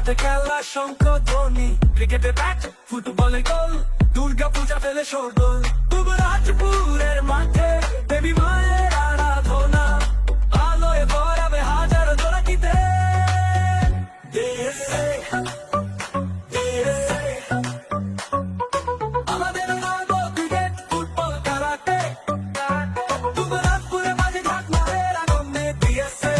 হাতে খেলা শঙ্খ ধ্বনি, ক্রিকেটে ব্যাট, ফুটবলে গোল, দুর্গা পূজা ফেলে শোরগোল। যুবরাজপুরের মাঠে দেবী মায়ের আরাধনা, আলোয় ভরাবে হাজার জোনাকিতে। আমাদের গর্ব ক্রিকেট, ফুটবল, কারাটে, যুবরাজপুরে বাজে ঢাক মায়ের আনন্দে। ডিএসএ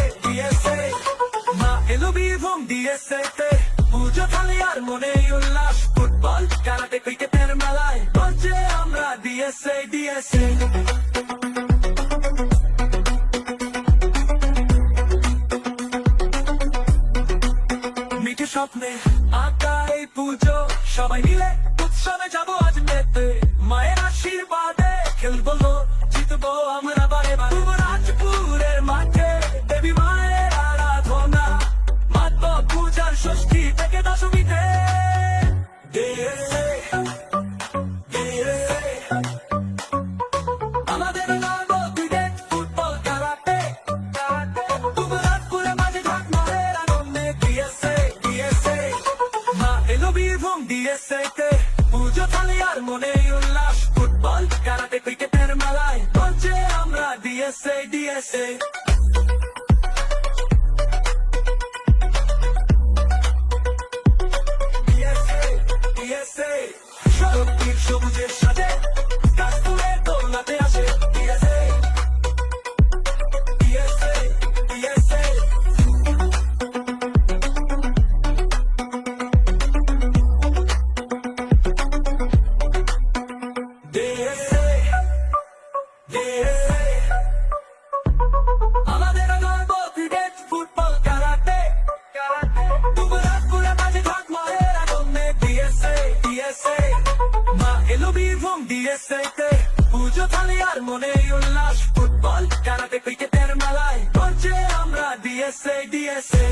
মা এলো বীরভূম ডিএসএ তে, পুজো থালি আর মনে উল্লাস, ফুটবল, কারাটে, ক্রিকেটের মেলায় বলছে আমরা ডিএসএ। মিঠে স্বপ্নে আঁকা এই পুজো, সবাই মিলে উৎসবে যাবো আজ মেতে। মায়ের আশীর্বাদে খেলবো, জিতবো আমরা বারে বারে। যুবরাজপুরের মাঠে দেবী মায়ের আরাধনা, মাতব পূজার ষষ্ঠী থেকে দশমীতে। আমাদের গর্ব ক্রিকেট, ফুটবল, কারাটে, যুবরাজপুরে বাজে ঢাক মায়ের আনন্দে। ডিএসএ মা এলো বীরভূম ডিএসএ তে, পুজো থালি আর মনে উল্লাস, ফুটবল, কারাটে, ক্রিকেটের মেলায় বলছে আমরা ডিএসএ। শক্তির সবুজের সাথে কাশফুলের দোলনাতে আসে। আমাদের গর্ব ক্রিকেট, ফুটবল, কারাটে, যুবরাজপুরে বাজে ঢাক মায়ের আনন্দে। ডিএসএ মা এলো বীরভূম ডিএসএ তে, পুজো থালি আর মনে উল্লাস, ফুটবল, কারাটে, ক্রিকেটের মেলায় বলছে আমরা ডিএসএ।